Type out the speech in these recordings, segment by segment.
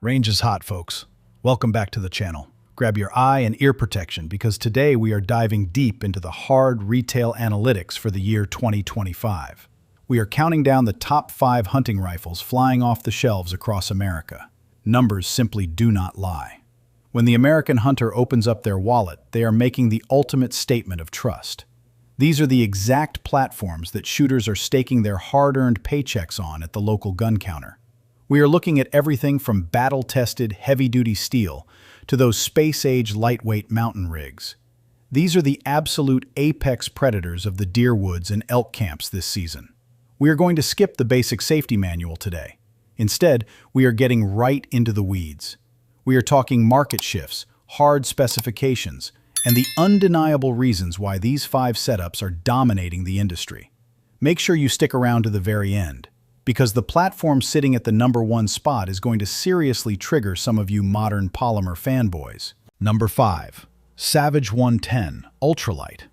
Range is hot, folks. Welcome back to the channel. Grab your eye and ear protection because today we are diving deep into the hard retail analytics for the year 2025. We are counting down the top 5 hunting rifles flying off the shelves across America. Numbers simply do not lie. When the American hunter opens up their wallet, they are making the ultimate statement of trust. These are the exact platforms that shooters are staking their hard-earned paychecks on at the local gun counter. We are looking at everything from battle-tested, heavy-duty steel to those space-age lightweight mountain rigs. These are the absolute apex predators of the deer woods and elk camps this season. We are going to skip the basic safety manual today. Instead, we are getting right into the weeds. We are talking market shifts, hard specifications, and the undeniable reasons why these 5 setups are dominating the industry. Make sure you stick around to the very end, because the platform sitting at the number 1 spot is going to seriously trigger some of you modern polymer fanboys. Number 5. Savage 110 Ultralight.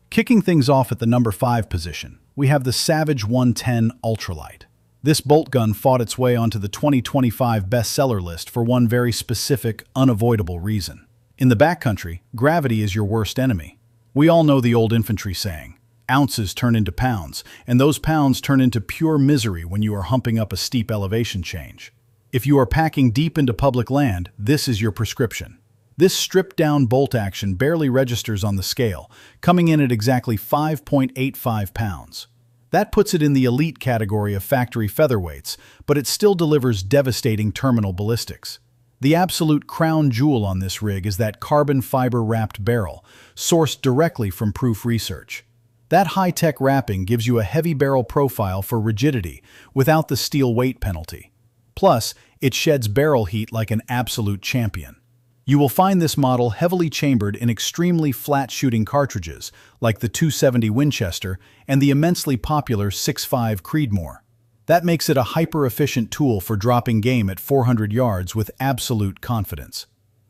Kicking things off at the number 5 position, we have the Savage 110 Ultralight. This bolt gun fought its way onto the 2025 bestseller list for one very specific, unavoidable reason. In the backcountry, gravity is your worst enemy. We all know the old infantry saying, ounces turn into pounds, and those pounds turn into pure misery when you are humping up a steep elevation change. If you are packing deep into public land, this is your prescription. This stripped-down bolt action barely registers on the scale, coming in at exactly 5.85 pounds. That puts it in the elite category of factory featherweights, but it still delivers devastating terminal ballistics. The absolute crown jewel on this rig is that carbon fiber-wrapped barrel, sourced directly from Proof Research. That high-tech wrapping gives you a heavy barrel profile for rigidity without the steel weight penalty. Plus, it sheds barrel heat like an absolute champion. You will find this model heavily chambered in extremely flat-shooting cartridges like the .270 Winchester and the immensely popular .65 Creedmoor. That makes it a hyper-efficient tool for dropping game at 400 yards with absolute confidence.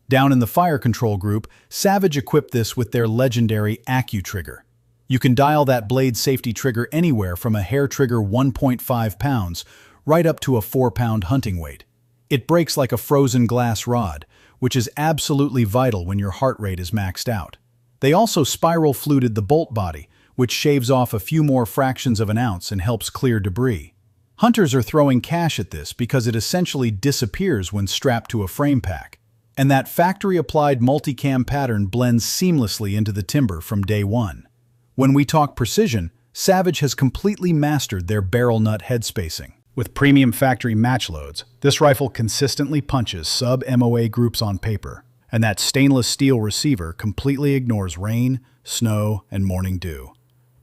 Down in the fire control group, Savage equipped this with their legendary AccuTrigger. You can dial that blade safety trigger anywhere from a hair trigger 1.5 pounds right up to a 4-pound hunting weight. It breaks like a frozen glass rod, which is absolutely vital when your heart rate is maxed out. They also spiral fluted the bolt body, which shaves off a few more fractions of an ounce and helps clear debris. Hunters are throwing cash at this because it essentially disappears when strapped to a frame pack. And that factory-applied multicam pattern blends seamlessly into the timber from day one. When we talk precision, Savage has completely mastered their barrel nut head spacing. With premium factory match loads, this rifle consistently punches sub-MOA groups on paper, and that stainless steel receiver completely ignores rain, snow, and morning dew.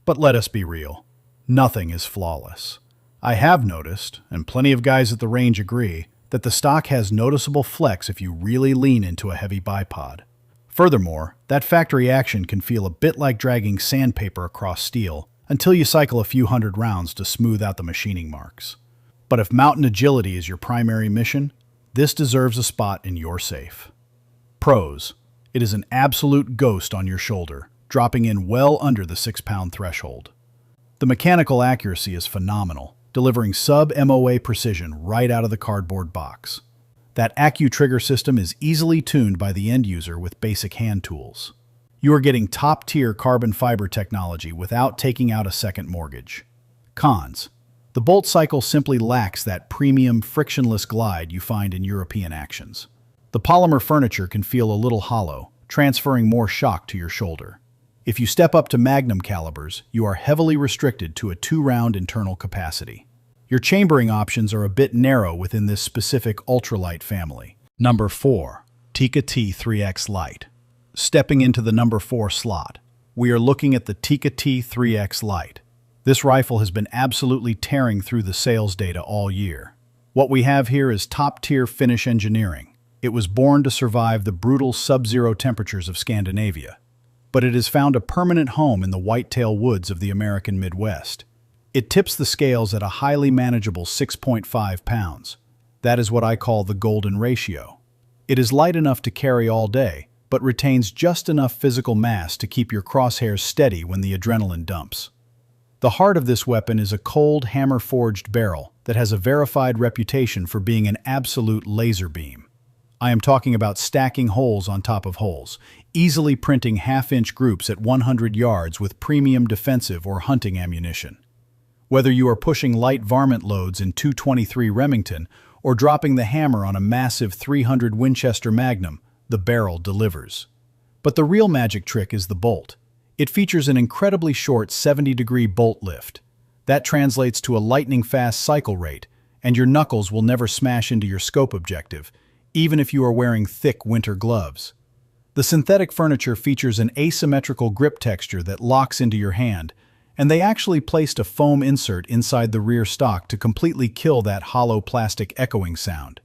But let us be real, nothing is flawless. I have noticed, and plenty of guys at the range agree, that the stock has noticeable flex if you really lean into a heavy bipod. Furthermore, that factory action can feel a bit like dragging sandpaper across steel until you cycle a few hundred rounds to smooth out the machining marks. But if mountain agility is your primary mission, this deserves a spot in your safe. Pros: it is an absolute ghost on your shoulder, dropping in well under the 6-pound threshold. The mechanical accuracy is phenomenal, delivering sub-MOA precision right out of the cardboard box. That AccuTrigger system is easily tuned by the end user with basic hand tools. You are getting top-tier carbon fiber technology without taking out a second mortgage. Cons: the bolt cycle simply lacks that premium, frictionless glide you find in European actions. The polymer furniture can feel a little hollow, transferring more shock to your shoulder. If you step up to Magnum calibers, you are heavily restricted to a 2-round internal capacity. Your chambering options are a bit narrow within this specific ultralight family. Number 4. Tikka T3X Lite. Stepping into the number 4 slot, we are looking at the Tikka T3X Lite. This rifle has been absolutely tearing through the sales data all year. What we have here is top-tier Finnish engineering. It was born to survive the brutal sub-zero temperatures of Scandinavia, but it has found a permanent home in the whitetail woods of the American Midwest. It tips the scales at a highly manageable 6.5 pounds. That is what I call the golden ratio. It is light enough to carry all day, but retains just enough physical mass to keep your crosshairs steady when the adrenaline dumps. The heart of this weapon is a cold, hammer-forged barrel that has a verified reputation for being an absolute laser beam. I am talking about stacking holes on top of holes, easily printing half-inch groups at 100 yards with premium defensive or hunting ammunition. Whether you are pushing light varmint loads in 223 Remington or dropping the hammer on a massive 300 Winchester Magnum, the barrel delivers. But the real magic trick is the bolt. It features an incredibly short 70-degree bolt lift. That translates to a lightning-fast cycle rate, and your knuckles will never smash into your scope objective, even if you are wearing thick winter gloves. The synthetic furniture features an asymmetrical grip texture that locks into your hand, and they actually placed a foam insert inside the rear stock to completely kill that hollow plastic echoing sound.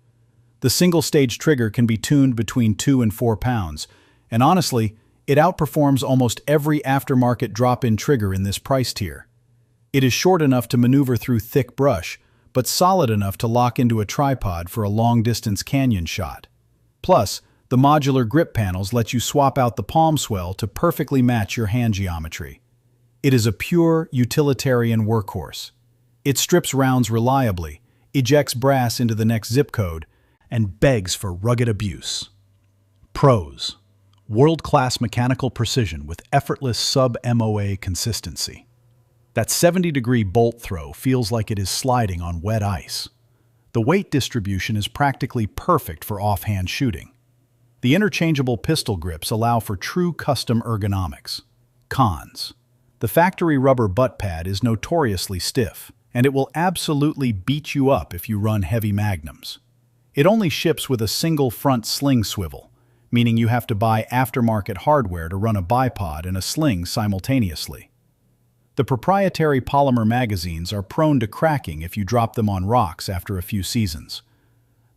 The single-stage trigger can be tuned between 2 and 4 pounds, and honestly, it outperforms almost every aftermarket drop-in trigger in this price tier. It is short enough to maneuver through thick brush, but solid enough to lock into a tripod for a long-distance canyon shot. Plus, the modular grip panels let you swap out the palm swell to perfectly match your hand geometry. It is a pure, utilitarian workhorse. It strips rounds reliably, ejects brass into the next zip code, and begs for rugged abuse. Pros: world-class mechanical precision with effortless sub-MOA consistency. That 70-degree bolt throw feels like it is sliding on wet ice. The weight distribution is practically perfect for offhand shooting. The interchangeable pistol grips allow for true custom ergonomics. Cons: the factory rubber butt pad is notoriously stiff, and it will absolutely beat you up if you run heavy magnums. It only ships with a single front sling swivel, meaning you have to buy aftermarket hardware to run a bipod and a sling simultaneously. The proprietary polymer magazines are prone to cracking if you drop them on rocks after a few seasons.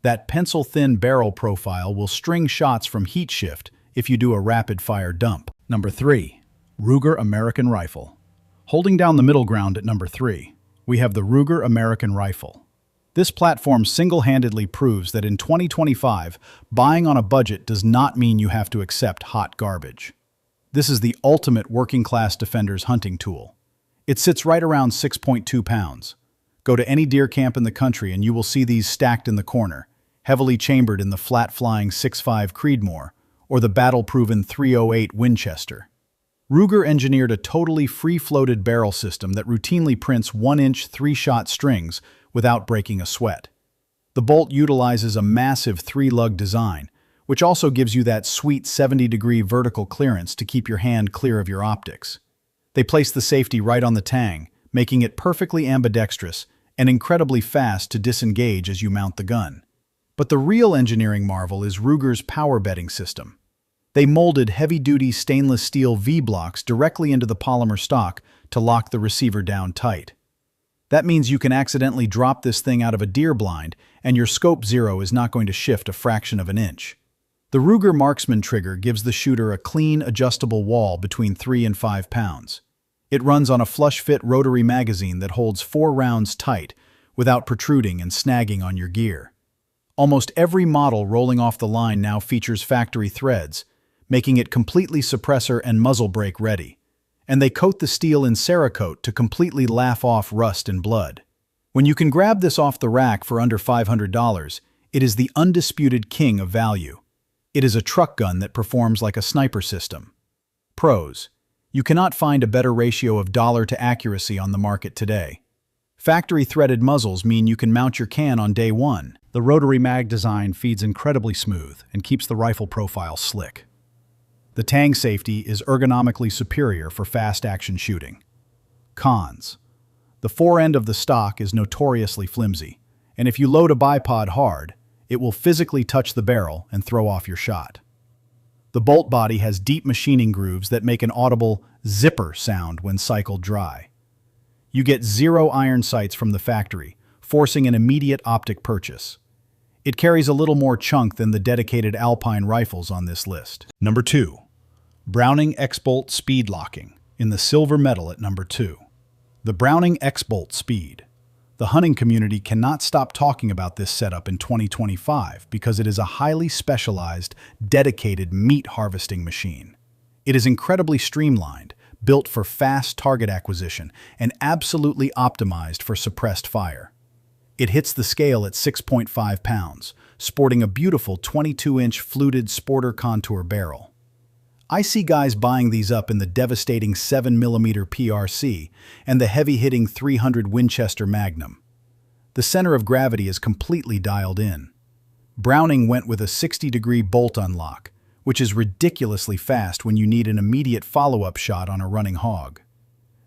That pencil-thin barrel profile will string shots from heat shift if you do a rapid-fire dump. Number 3. Ruger American Rifle. Holding down the middle ground at number 3, we have the Ruger American Rifle. This platform single-handedly proves that in 2025, buying on a budget does not mean you have to accept hot garbage. This is the ultimate working-class defender's hunting tool. It sits right around 6.2 pounds. Go to any deer camp in the country and you will see these stacked in the corner, heavily chambered in the flat-flying 6.5 Creedmoor or the battle-proven .308 Winchester. Ruger engineered a totally free-floated barrel system that routinely prints 1-inch 3-shot strings without breaking a sweat. The bolt utilizes a massive 3-lug design, which also gives you that sweet 70-degree vertical clearance to keep your hand clear of your optics. They place the safety right on the tang, making it perfectly ambidextrous and incredibly fast to disengage as you mount the gun. But the real engineering marvel is Ruger's power bedding system. They molded heavy-duty stainless steel V-blocks directly into the polymer stock to lock the receiver down tight. That means you can accidentally drop this thing out of a deer blind and your scope zero is not going to shift a fraction of an inch. The Ruger Marksman trigger gives the shooter a clean, adjustable wall between 3 and 5 pounds. It runs on a flush-fit rotary magazine that holds 4 rounds tight without protruding and snagging on your gear. Almost every model rolling off the line now features factory threads, making it completely suppressor and muzzle brake ready. And they coat the steel in Cerakote to completely laugh off rust and blood. When you can grab this off the rack for under $500, it is the undisputed king of value. It is a truck gun that performs like a sniper system. Pros: you cannot find a better ratio of dollar to accuracy on the market today. Factory threaded muzzles mean you can mount your can on day one. The rotary mag design feeds incredibly smooth and keeps the rifle profile slick. The tang safety is ergonomically superior for fast-action shooting. Cons: the fore end of the stock is notoriously flimsy, and if you load a bipod hard, it will physically touch the barrel and throw off your shot. The bolt body has deep machining grooves that make an audible zipper sound when cycled dry. You get 0 iron sights from the factory, forcing an immediate optic purchase. It carries a little more chunk than the dedicated Alpine rifles on this list. Number 2. Browning X-Bolt Speed Locking, in the silver medal at number 2. The Browning X-Bolt Speed. The hunting community cannot stop talking about this setup in 2025 because it is a highly specialized, dedicated meat harvesting machine. It is incredibly streamlined, built for fast target acquisition and absolutely optimized for suppressed fire. It hits the scale at 6.5 pounds, sporting a beautiful 22-inch fluted sporter contour barrel. I see guys buying these up in the devastating 7mm PRC and the heavy-hitting 300 Winchester Magnum. The center of gravity is completely dialed in. Browning went with a 60-degree bolt unlock, which is ridiculously fast when you need an immediate follow-up shot on a running hog.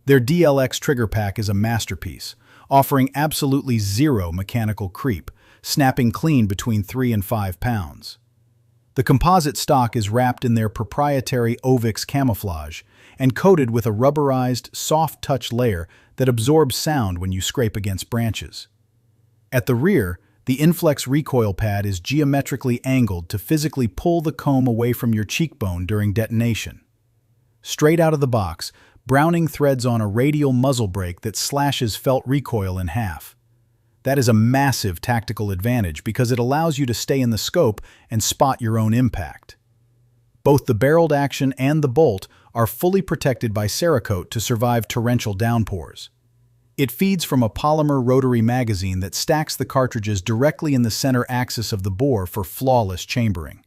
Their DLX trigger pack is a masterpiece, offering absolutely zero mechanical creep, snapping clean between 3 and 5 pounds. The composite stock is wrapped in their proprietary Ovix camouflage and coated with a rubberized, soft-touch layer that absorbs sound when you scrape against branches. At the rear, the Inflex recoil pad is geometrically angled to physically pull the comb away from your cheekbone during detonation. Straight out of the box, Browning threads on a radial muzzle brake that slashes felt recoil in half. That is a massive tactical advantage because it allows you to stay in the scope and spot your own impact. Both the barreled action and the bolt are fully protected by Cerakote to survive torrential downpours. It feeds from a polymer rotary magazine that stacks the cartridges directly in the center axis of the bore for flawless chambering.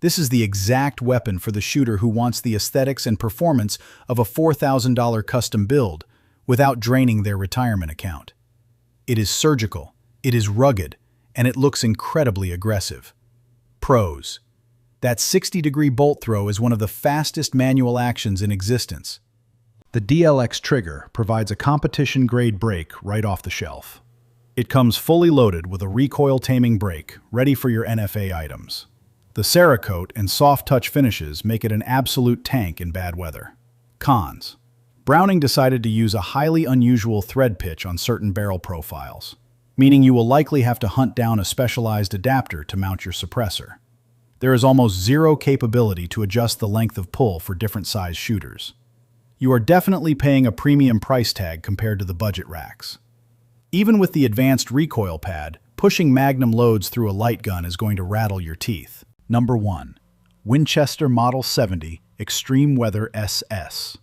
This is the exact weapon for the shooter who wants the aesthetics and performance of a $4,000 custom build without draining their retirement account. It is surgical, it is rugged, and it looks incredibly aggressive. Pros: that 60-degree bolt throw is one of the fastest manual actions in existence. The DLX trigger provides a competition-grade brake right off the shelf. It comes fully loaded with a recoil-taming brake, ready for your NFA items. The Cerakote and soft-touch finishes make it an absolute tank in bad weather. Cons: Browning decided to use a highly unusual thread pitch on certain barrel profiles, meaning you will likely have to hunt down a specialized adapter to mount your suppressor. There is almost zero capability to adjust the length of pull for different size shooters. You are definitely paying a premium price tag compared to the budget racks. Even with the advanced recoil pad, pushing Magnum loads through a light gun is going to rattle your teeth. Number 1. Winchester Model 70 Extreme Weather SS.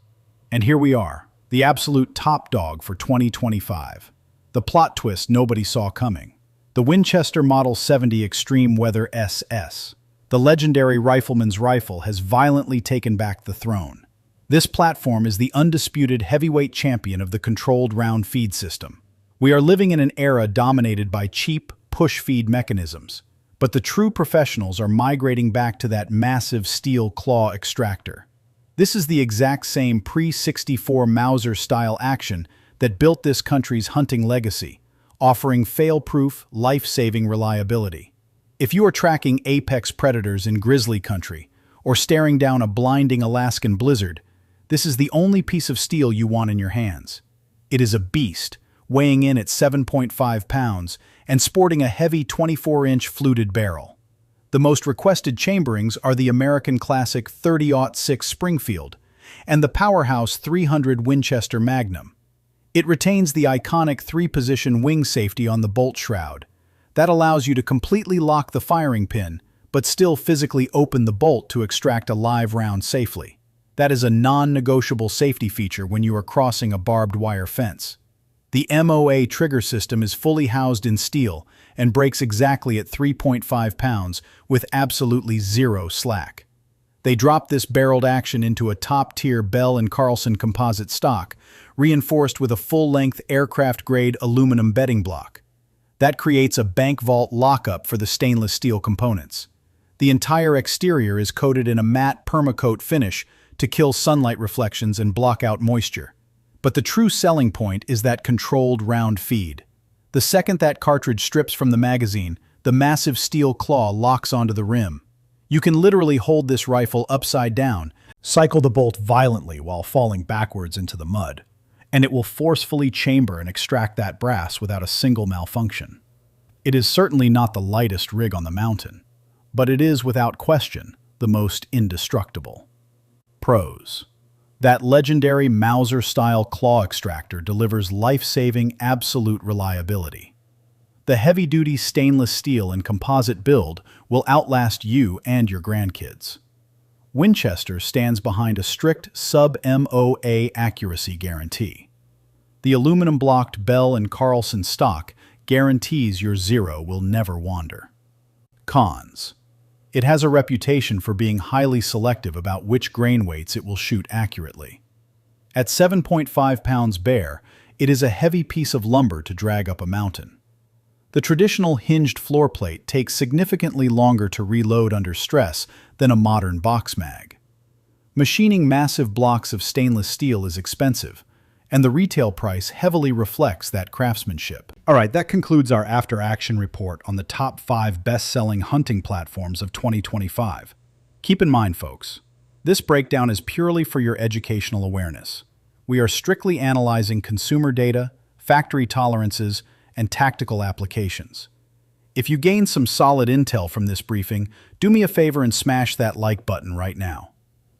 And here we are, the absolute top dog for 2025. The plot twist nobody saw coming. The Winchester Model 70 Extreme Weather SS. The legendary rifleman's rifle has violently taken back the throne. This platform is the undisputed heavyweight champion of the controlled round feed system. We are living in an era dominated by cheap, push-feed mechanisms, but the true professionals are migrating back to that massive steel claw extractor. This is the exact same pre-64 Mauser-style action that built this country's hunting legacy, offering fail-proof, life-saving reliability. If you are tracking apex predators in grizzly country, or staring down a blinding Alaskan blizzard, this is the only piece of steel you want in your hands. It is a beast, weighing in at 7.5 pounds and sporting a heavy 24-inch fluted barrel. The most requested chamberings are the American classic 30-06 Springfield and the powerhouse 300 Winchester Magnum. It retains the iconic 3-position wing safety on the bolt shroud. That allows you to completely lock the firing pin, but still physically open the bolt to extract a live round safely. That is a non-negotiable safety feature when you are crossing a barbed wire fence. The MOA trigger system is fully housed in steel and breaks exactly at 3.5 pounds with absolutely zero slack. They dropped this barreled action into a top-tier Bell & Carlson composite stock, reinforced with a full-length aircraft-grade aluminum bedding block. That creates a bank vault lockup for the stainless steel components. The entire exterior is coated in a matte permacoat finish to kill sunlight reflections and block out moisture. But the true selling point is that controlled round feed. The second that cartridge strips from the magazine, the massive steel claw locks onto the rim. You can literally hold this rifle upside down, cycle the bolt violently while falling backwards into the mud, and it will forcefully chamber and extract that brass without a single malfunction. It is certainly not the lightest rig on the mountain, but it is without question the most indestructible. Pros: that legendary Mauser-style claw extractor delivers life-saving absolute reliability. The heavy-duty stainless steel and composite build will outlast you and your grandkids. Winchester stands behind a strict sub-MOA accuracy guarantee. The aluminum-blocked Bell & Carlson stock guarantees your Zero will never wander. Cons. It has a reputation for being highly selective about which grain weights it will shoot accurately. At 7.5 pounds bare, it is a heavy piece of lumber to drag up a mountain. The traditional hinged floor plate takes significantly longer to reload under stress than a modern box mag. Machining massive blocks of stainless steel is expensive, and the retail price heavily reflects that craftsmanship. All right, that concludes our after-action report on the top 5 best-selling hunting platforms of 2025. Keep in mind, folks, this breakdown is purely for your educational awareness. We are strictly analyzing consumer data, factory tolerances, and tactical applications. If you gain some solid intel from this briefing, do me a favor and smash that like button right now.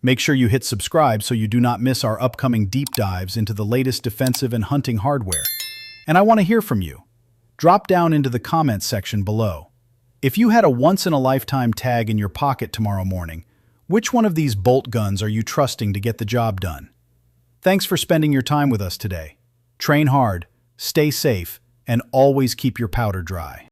Make sure you hit subscribe so you do not miss our upcoming deep dives into the latest defensive and hunting hardware. And I want to hear from you. Drop down into the comments section below. If you had a once-in-a-lifetime tag in your pocket tomorrow morning, which one of these bolt guns are you trusting to get the job done? Thanks for spending your time with us today. Train hard, stay safe, and always keep your powder dry.